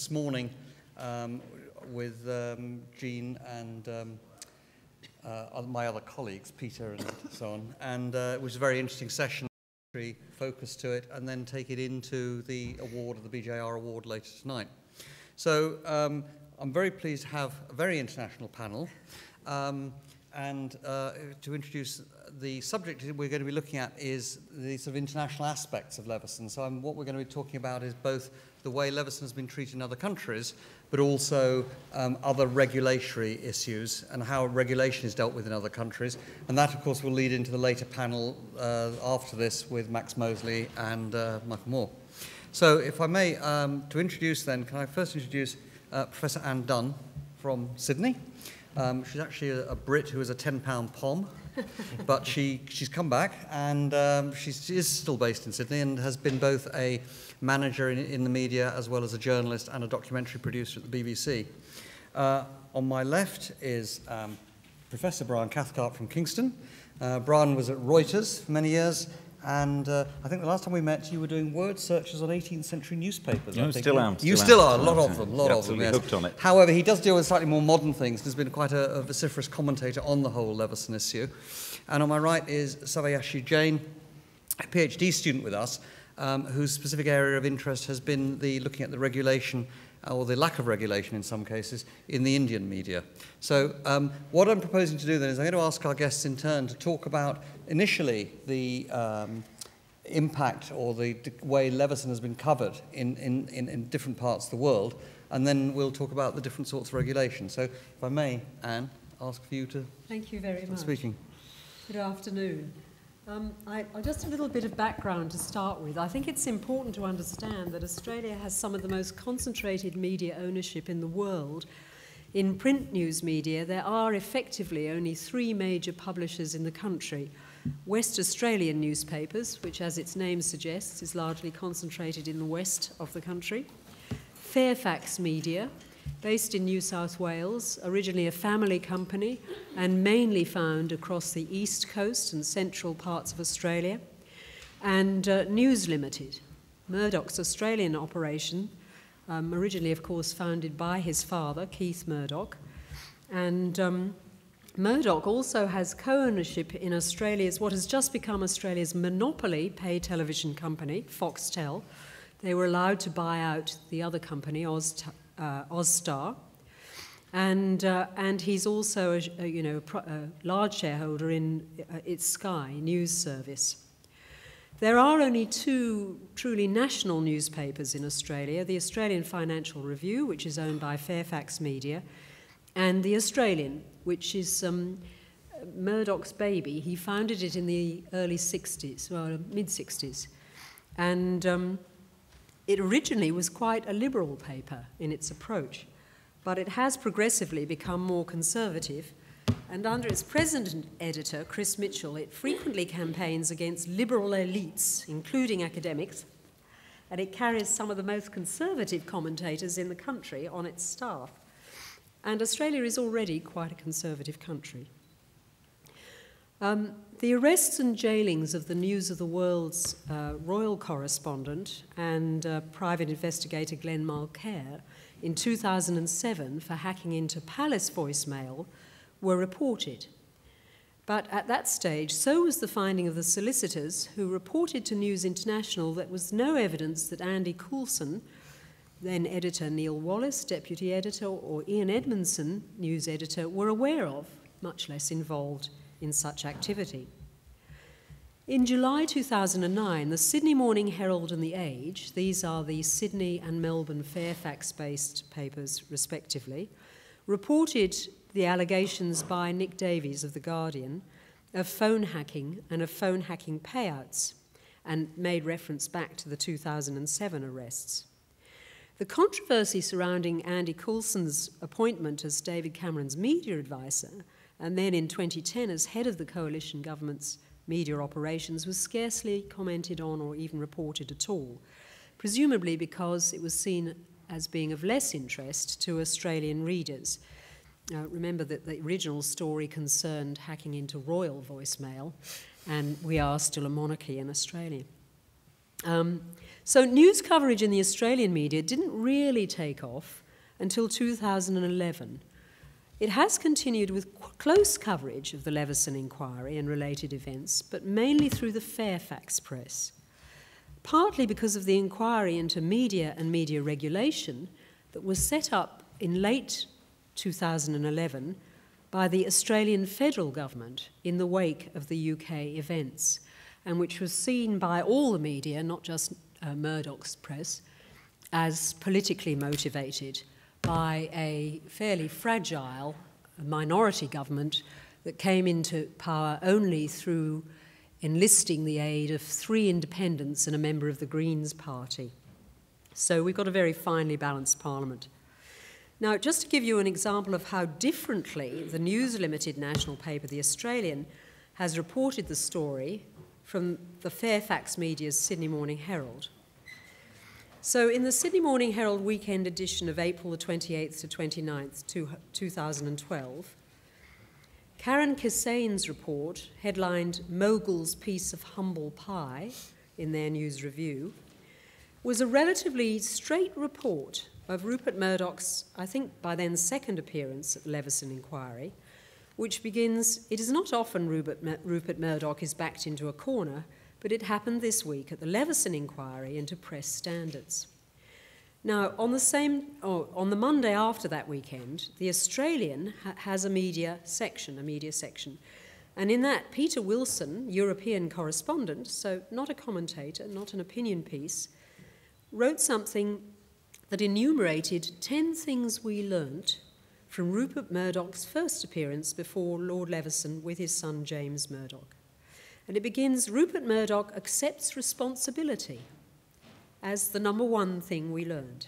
this morning with Jean and my other colleagues, Peter and so on, and it was a very interesting session, focus to it, and then take it into the award, the BJR award later tonight. So I'm very pleased to have a very international panel, and to introduce the subject we're going to be looking at is the sort of international aspects of LEVESON. So what we're going to be talking about is both the way LEVESON has been treated in other countries, but also other regulatory issues and how regulation is dealt with in other countries. And that, of course, will lead into the later panel after this with Max Mosley and Michael Moore. So if I may, to introduce then, can I first introduce Professor Anne Dunn from Sydney. She's actually a Brit who is a 10-pound pom, but she's come back, and she is still based in Sydney and has been both a manager in the media as well as a journalist and a documentary producer at the BBC. On my left is Professor Brian Cathcart from Kingston. Brian was at Reuters for many years, and I think the last time we met, you were doing word searches on 18th century newspapers. No, still am. You still are, a lot of them, Yes. Hooked on it. However, he does deal with slightly more modern things. He's been quite a vociferous commentator on the whole LEVESON issue. And on my right is Savyasaachi Jain, a PhD student with us, whose specific area of interest has been looking at the regulation, or the lack of regulation in some cases, in the Indian media. So what I'm proposing to do then is I'm going to ask our guests in turn to talk about initially the impact or the way LEVESON has been covered in different parts of the world, and then we'll talk about the different sorts of regulation. So if I may, Anne, ask for you to Thank you very much. Speaking. Good afternoon. Just a little bit of background to start with. I think it's important to understand that Australia has some of the most concentrated media ownership in the world. In print news media, there are effectively only three major publishers in the country. West Australian newspapers, which as its name suggests is largely concentrated in the west of the country. Fairfax Media, based in New South Wales, originally a family company and mainly found across the east coast and central parts of Australia. And News Limited, Murdoch's Australian operation, originally, of course, founded by his father, Keith Murdoch. And Murdoch also has co-ownership in Australia's, what has just become Australia's monopoly pay television company, Foxtel. They were allowed to buy out the other company, Ozstar. And he's also a large shareholder in its Sky news service. There are only two truly national newspapers in Australia, the Australian Financial Review, which is owned by Fairfax Media, and the Australian, which is Murdoch's baby. He founded it in the early 60s, well, mid-60s. And it originally was quite a liberal paper in its approach, but it has progressively become more conservative. And under its present editor, Chris Mitchell, it frequently campaigns against liberal elites, including academics, and it carries some of the most conservative commentators in the country on its staff. And Australia is already quite a conservative country. The arrests and jailings of the News of the World's royal correspondent and private investigator Glenn Mulcair in 2007 for hacking into Palace voicemail were reported. But at that stage, so was the finding of the solicitors who reported to News International that there was no evidence that Andy Coulson, then editor Neil Wallace, deputy editor, or Ian Edmondson, news editor, were aware of, much less involved in such activity. In July 2009, the Sydney Morning Herald and The Age, these are the Sydney and Melbourne Fairfax-based papers respectively, reported the allegations by Nick Davies of The Guardian of phone hacking and of phone hacking payouts, and made reference back to the 2007 arrests. The controversy surrounding Andy Coulson's appointment as David Cameron's media advisor, and then in 2010 as head of the coalition government's media operations, was scarcely commented on or even reported at all, presumably because it was seen as being of less interest to Australian readers. Remember that the original story concerned hacking into royal voicemail, and we are still a monarchy in Australia. So news coverage in the Australian media didn't really take off until 2011. It has continued with close coverage of the Leveson inquiry and related events, but mainly through the Fairfax press, partly because of the inquiry into media and media regulation that was set up in late 2011 by the Australian federal government in the wake of the UK events, and which was seen by all the media, not just Murdoch's press, as politically motivated by a fairly fragile minority government that came into power only through enlisting the aid of 3 independents and a member of the Greens party. So we've got a very finely balanced parliament. Now, just to give you an example of how differently the News Limited national paper, The Australian, has reported the story from the Fairfax media's Sydney Morning Herald. So in the Sydney Morning Herald weekend edition of April the 28th to 29th, 2012, Karen Kissane's report, headlined "Mogul's Piece of Humble Pie" in their news review, was a relatively straight report of Rupert Murdoch's, I think by then, second appearance at the Leveson inquiry, which begins, "It is not often Rupert Murdoch is backed into a corner, but it happened this week at the Leveson inquiry into press standards." Now, on the Monday after that weekend, The Australian has a media section, and in that, Peter Wilson, European correspondent, so not a commentator, not an opinion piece, wrote something that enumerated 10 things we learnt from Rupert Murdoch's first appearance before Lord Leveson with his son James Murdoch. And it begins, "Rupert Murdoch accepts responsibility as the number one thing we learned."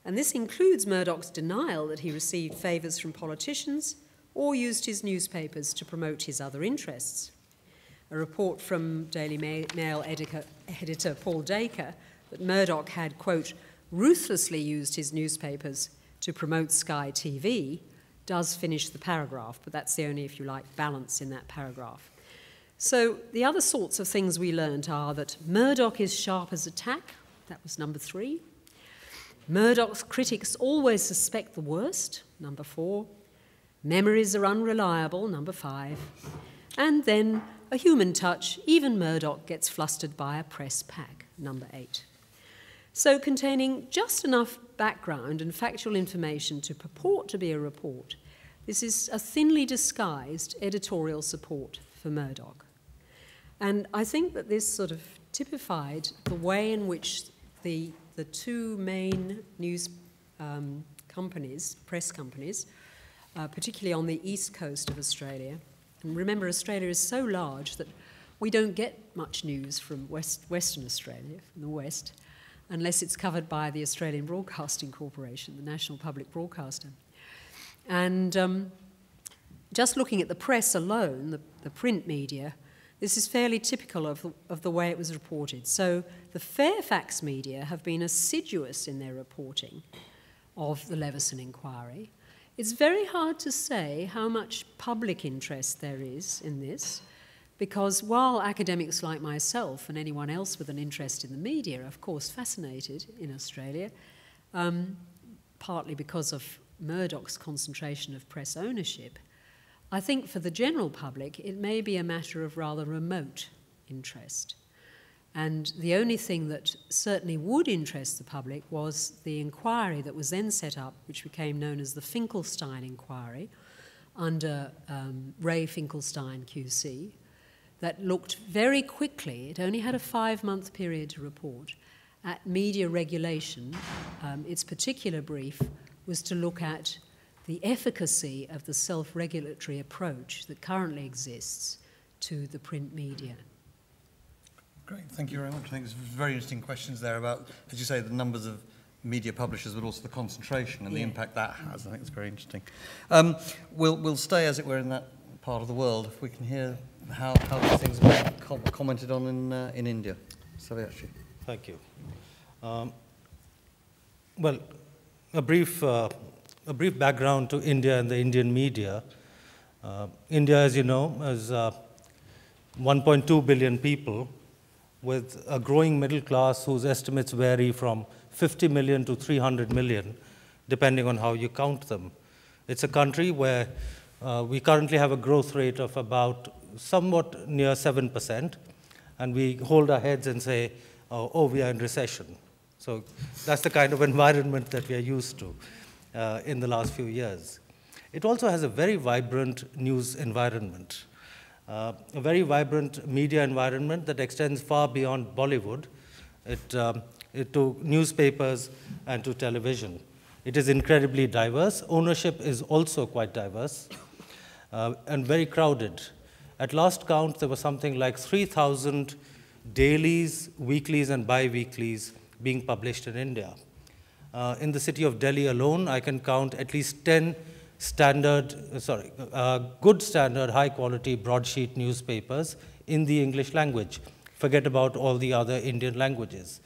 And this includes Murdoch's denial that he received favours from politicians or used his newspapers to promote his other interests. A report from Daily Mail editor Paul Dacre that Murdoch had, quote, "ruthlessly used his newspapers to promote Sky TV," does finish the paragraph, but that's the only, if you like, balance in that paragraph. So the other sorts of things we learned are that Murdoch is sharp as a tack, that was number 3. Murdoch's critics always suspect the worst, number 4. Memories are unreliable, number 5. And then a human touch, even Murdoch gets flustered by a press pack, number 8. So containing just enough background and factual information to purport to be a report, this is a thinly disguised editorial support for Murdoch. And I think that this sort of typified the way in which the 2 main news companies, press companies, particularly on the east coast of Australia, and remember Australia is so large that we don't get much news from Western Australia, from the west, unless it's covered by the Australian Broadcasting Corporation, the national public broadcaster. And just looking at the press alone, the print media, this is fairly typical of the way it was reported. So the Fairfax media have been assiduous in their reporting of the Leveson inquiry. It's very hard to say how much public interest there is in this, because while academics like myself and anyone else with an interest in the media are, of course, fascinated in Australia, partly because of Murdoch's concentration of press ownership, I think for the general public it may be a matter of rather remote interest. And the only thing that certainly would interest the public was the inquiry that was then set up, which became known as the Finkelstein inquiry, under Ray Finkelstein QC, that looked very quickly, it only had a 5-month period to report, at media regulation. Its particular brief was to look at the efficacy of the self-regulatory approach that currently exists to the print media. Great, thank you very much. I think there's very interesting questions there about, as you say, the numbers of media publishers, but also the concentration and the impact that has. I think it's very interesting. We'll stay, as it were, in that part of the world, if we can hear how these things have been commented on in India. Savyasaachi. Thank you. Well, a brief background to India and the Indian media. India, as you know, has 1.2 billion people, with a growing middle class whose estimates vary from 50 million to 300 million, depending on how you count them. It's a country where we currently have a growth rate of about somewhat near 7%, and we hold our heads and say, oh, we are in recession. So that's the kind of environment that we are used to in the last few years. It also has a very vibrant news environment, a very vibrant media environment that extends far beyond Bollywood to newspapers and to television. It is incredibly diverse. Ownership is also quite diverse and very crowded. At last count, there was something like 3,000 dailies, weeklies, and bi-weeklies being published in India. In the city of Delhi alone, I can count at least 10 good standard, high-quality broadsheet newspapers in the English language. Forget about all the other Indian languages.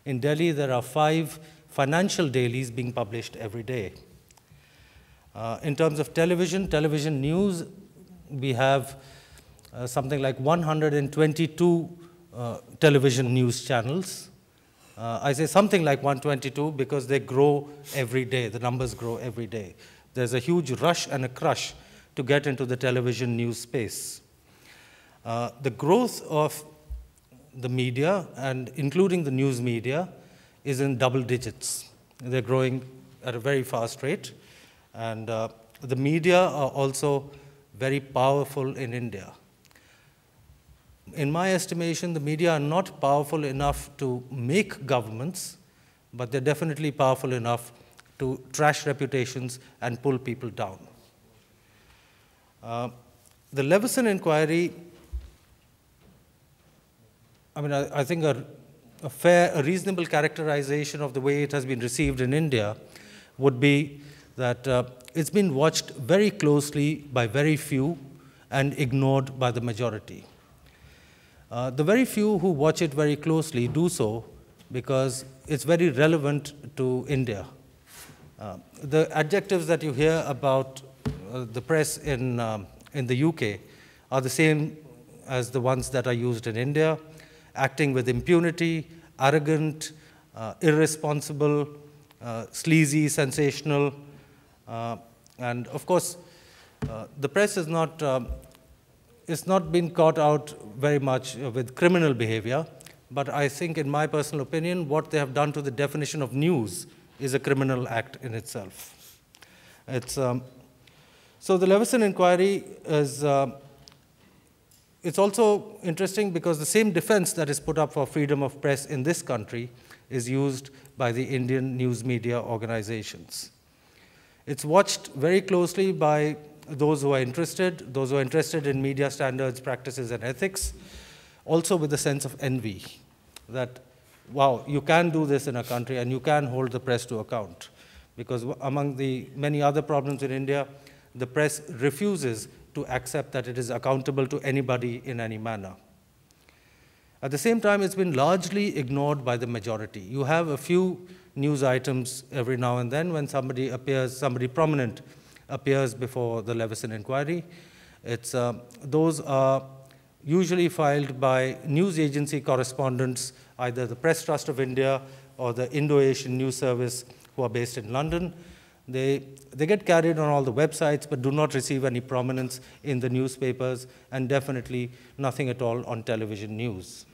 In Delhi, there are 5 financial dailies being published every day. In terms of television news, we have something like 122 television news channels. I say something like 122 because they grow every day. The numbers grow every day. There's a huge rush and a crush to get into the television news space. The growth of the media, and including the news media, is in double digits. They're growing at a very fast rate. And the media are also very powerful in India. In my estimation, the media are not powerful enough to make governments, but they're definitely powerful enough to trash reputations and pull people down. The LEVESON inquiry, I think a reasonable characterization of the way it has been received in India would be that it's been watched very closely by very few and ignored by the majority. The very few who watch it very closely do so because it's very relevant to India. The adjectives that you hear about the press in the UK are the same as the ones that are used in India: acting with impunity, arrogant, irresponsible, sleazy, sensational. And of course, the press is not been caught out very much with criminal behavior, but I think, in my personal opinion, what they have done to the definition of news is a criminal act in itself. So the LEVESON inquiry is, it's also interesting because the same defense that is put up for freedom of press in this country is used by the Indian news media organizations. It's watched very closely by those who are interested in media standards, practices, and ethics, also with a sense of envy that, wow, you can do this in a country and you can hold the press to account. Because among the many other problems in India, the press refuses to accept that it is accountable to anybody in any manner. At the same time, it's been largely ignored by the majority. You have a few news items every now and then when somebody prominent appears before the LEVESON inquiry. Those are usually filed by news agency correspondents, either the Press Trust of India or the Indo-Asian News Service, who are based in London. They get carried on all the websites, but do not receive any prominence in the newspapers, and definitely nothing at all on television news.